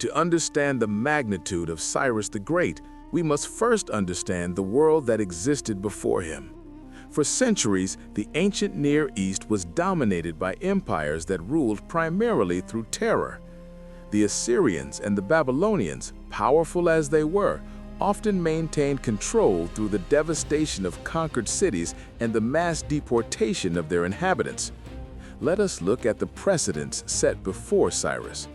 To understand the magnitude of Cyrus the Great, we must first understand the world that existed before him. For centuries, the ancient Near East was dominated by empires that ruled primarily through terror. The Assyrians and the Babylonians, powerful as they were, often maintained control through the devastation of conquered cities and the mass deportation of their inhabitants. Let us look at the precedents set before Cyrus.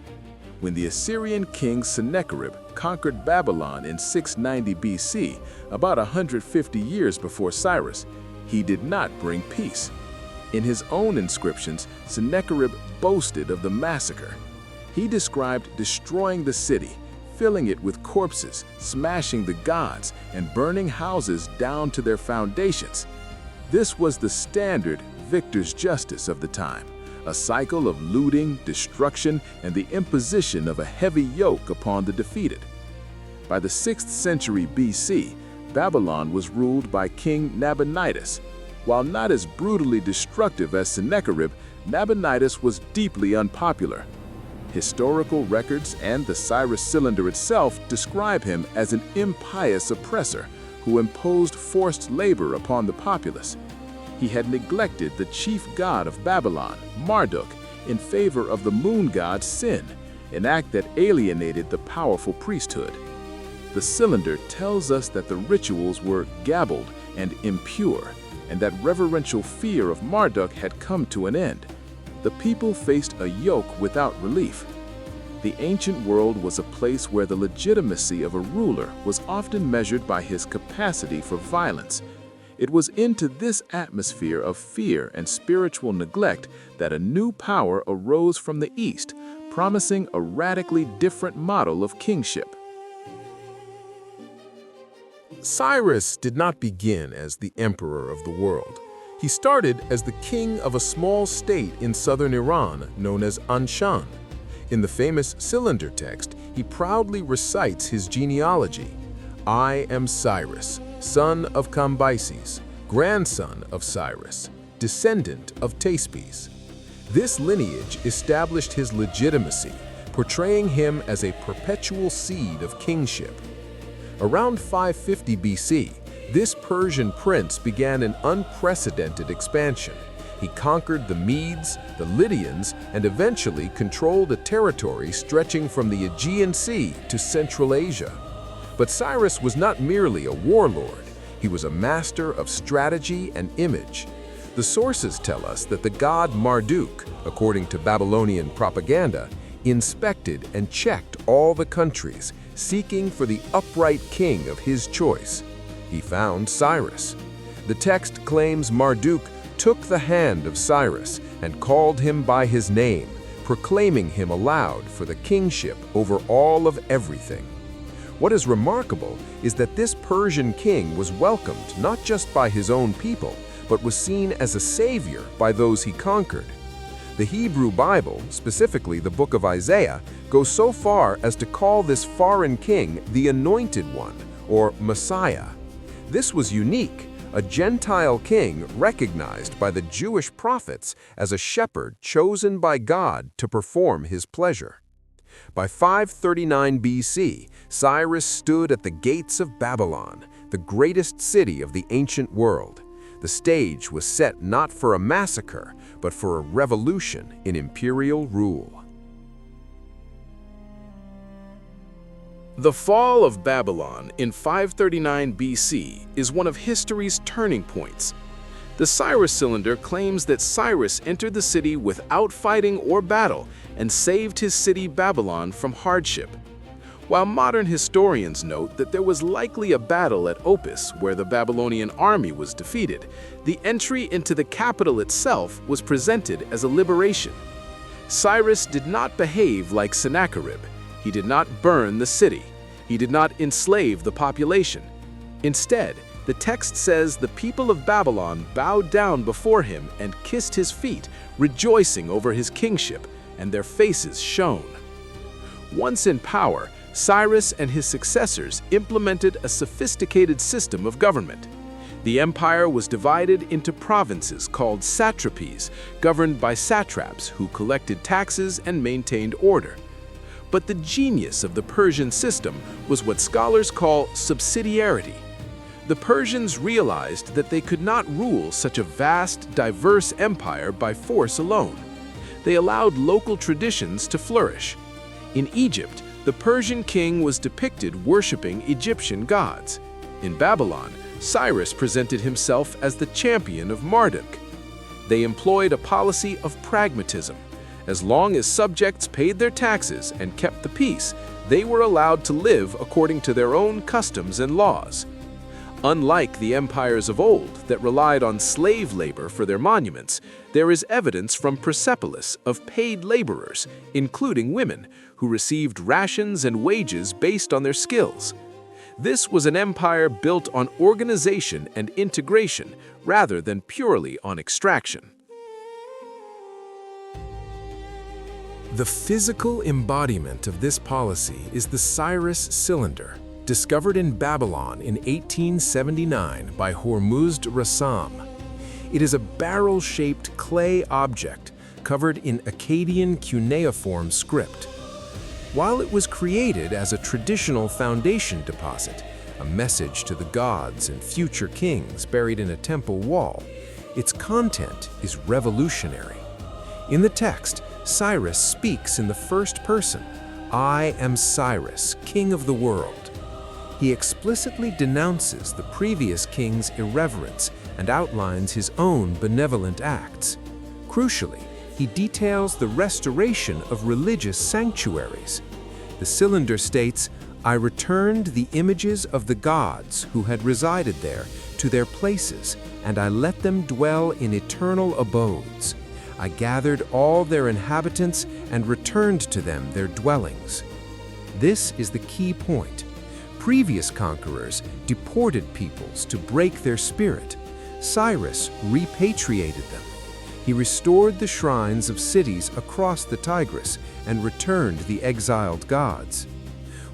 When the Assyrian king Sennacherib conquered Babylon in 690 BC, about 150 years before Cyrus, he did not bring peace. In his own inscriptions, Sennacherib boasted of the massacre. He described destroying the city, filling it with corpses, smashing the gods, and burning houses down to their foundations. This was the standard victor's justice of the time, a cycle of looting, destruction, and the imposition of a heavy yoke upon the defeated. By the 6th century BC, Babylon was ruled by King Nabonidus. While not as brutally destructive as Sennacherib, Nabonidus was deeply unpopular. Historical records and the Cyrus Cylinder itself describe him as an impious oppressor who imposed forced labor upon the populace. He had neglected the chief god of Babylon, Marduk, in favor of the moon god Sin, an act that alienated the powerful priesthood. The Cylinder tells us that the rituals were gabbled and impure, and that reverential fear of Marduk had come to an end. The people faced a yoke without relief. The ancient world was a place where the legitimacy of a ruler was often measured by his capacity for violence. It was into this atmosphere of fear and spiritual neglect that a new power arose from the East, promising a radically different model of kingship. Cyrus did not begin as the emperor of the world. He started as the king of a small state in southern Iran known as Anshan. In the famous Cylinder text, he proudly recites his genealogy. "I am Cyrus, son of Cambyses, grandson of Cyrus, descendant of Taspes." This lineage established his legitimacy, portraying him as a perpetual seed of kingship. Around 550 BC, this Persian prince began an unprecedented expansion. He conquered the Medes, the Lydians, and eventually controlled a territory stretching from the Aegean Sea to Central Asia. But Cyrus was not merely a warlord. He was a master of strategy and image. The sources tell us that the god Marduk, according to Babylonian propaganda, inspected and checked all the countries, seeking for the upright king of his choice. He found Cyrus. The text claims Marduk took the hand of Cyrus and called him by his name, proclaiming him aloud for the kingship over all of everything. What is remarkable is that this Persian king was welcomed not just by his own people, but was seen as a savior by those he conquered. The Hebrew Bible, specifically the book of Isaiah, goes so far as to call this foreign king the Anointed One, or Messiah. This was unique, a Gentile king recognized by the Jewish prophets as a shepherd chosen by God to perform his pleasure. By 539 BC, Cyrus stood at the gates of Babylon, the greatest city of the ancient world. The stage was set not for a massacre, but for a revolution in imperial rule. The fall of Babylon in 539 BC is one of history's turning points. The Cyrus Cylinder claims that Cyrus entered the city without fighting or battle and saved his city Babylon from hardship. While modern historians note that there was likely a battle at Opis where the Babylonian army was defeated, the entry into the capital itself was presented as a liberation. Cyrus did not behave like Sennacherib. He did not burn the city. He did not enslave the population. Instead, the text says the people of Babylon bowed down before him and kissed his feet, rejoicing over his kingship, and their faces shone. Once in power, Cyrus and his successors implemented a sophisticated system of government. The empire was divided into provinces called satrapies, governed by satraps who collected taxes and maintained order. But the genius of the Persian system was what scholars call subsidiarity. The Persians realized that they could not rule such a vast, diverse empire by force alone. They allowed local traditions to flourish. In Egypt, the Persian king was depicted worshiping Egyptian gods. In Babylon, Cyrus presented himself as the champion of Marduk. They employed a policy of pragmatism. As long as subjects paid their taxes and kept the peace, they were allowed to live according to their own customs and laws. Unlike the empires of old that relied on slave labor for their monuments, there is evidence from Persepolis of paid laborers, including women, who received rations and wages based on their skills. This was an empire built on organization and integration rather than purely on extraction. The physical embodiment of this policy is the Cyrus Cylinder, discovered in Babylon in 1879 by Hormuzd Rassam. It is a barrel-shaped clay object covered in Akkadian cuneiform script. While it was created as a traditional foundation deposit, a message to the gods and future kings buried in a temple wall, its content is revolutionary. In the text, Cyrus speaks in the first person, "I am Cyrus, king of the world." He explicitly denounces the previous king's irreverence and outlines his own benevolent acts. Crucially, he details the restoration of religious sanctuaries. The cylinder states, "I returned the images of the gods who had resided there to their places, and I let them dwell in eternal abodes. I gathered all their inhabitants and returned to them their dwellings." This is the key point. Previous conquerors deported peoples to break their spirit. Cyrus repatriated them. He restored the shrines of cities across the Tigris and returned the exiled gods.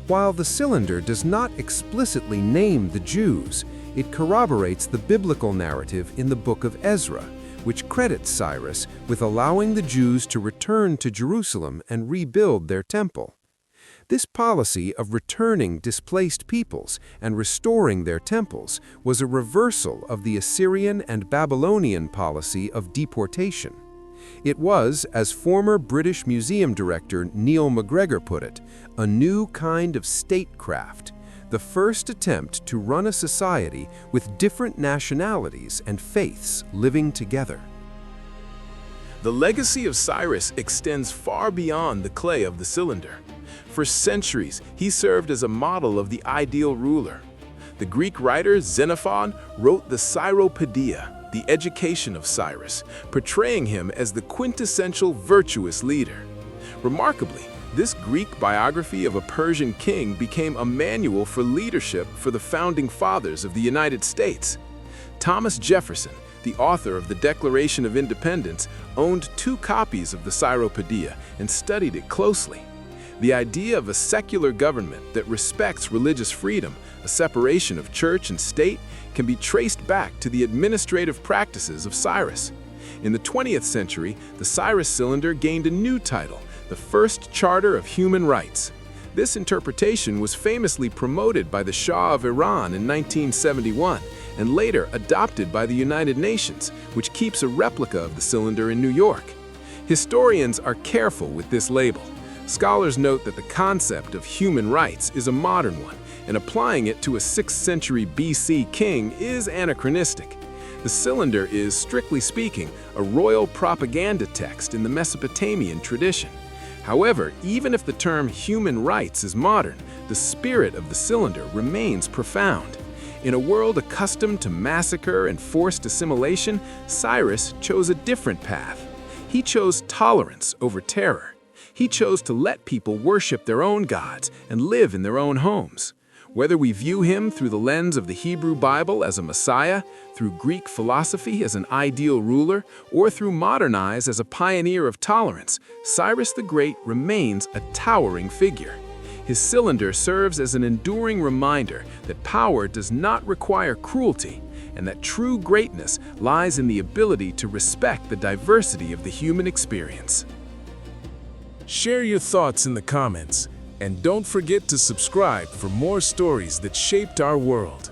While the cylinder does not explicitly name the Jews, it corroborates the biblical narrative in the book of Ezra, which credits Cyrus with allowing the Jews to return to Jerusalem and rebuild their temple. This policy of returning displaced peoples and restoring their temples was a reversal of the Assyrian and Babylonian policy of deportation. It was, as former British Museum director Neil MacGregor put it, a new kind of statecraft, the first attempt to run a society with different nationalities and faiths living together. The legacy of Cyrus extends far beyond the clay of the cylinder. For centuries, he served as a model of the ideal ruler. The Greek writer Xenophon wrote the Cyropaedia, the education of Cyrus, portraying him as the quintessential virtuous leader. Remarkably, this Greek biography of a Persian king became a manual for leadership for the founding fathers of the United States. Thomas Jefferson, the author of the Declaration of Independence, owned 2 copies of the Cyropaedia and studied it closely. The idea of a secular government that respects religious freedom, a separation of church and state, can be traced back to the administrative practices of Cyrus. In the 20th century, the Cyrus Cylinder gained a new title, the First Charter of Human Rights. This interpretation was famously promoted by the Shah of Iran in 1971 and later adopted by the United Nations, which keeps a replica of the cylinder in New York. Historians are careful with this label. Scholars note that the concept of human rights is a modern one, and applying it to a 6th century BC king is anachronistic. The cylinder is, strictly speaking, a royal propaganda text in the Mesopotamian tradition. However, even if the term human rights is modern, the spirit of the cylinder remains profound. In a world accustomed to massacre and forced assimilation, Cyrus chose a different path. He chose tolerance over terror. He chose to let people worship their own gods and live in their own homes. Whether we view him through the lens of the Hebrew Bible as a Messiah, through Greek philosophy as an ideal ruler, or through modern eyes as a pioneer of tolerance, Cyrus the Great remains a towering figure. His cylinder serves as an enduring reminder that power does not require cruelty, and that true greatness lies in the ability to respect the diversity of the human experience. Share your thoughts in the comments, and don't forget to subscribe for more stories that shaped our world.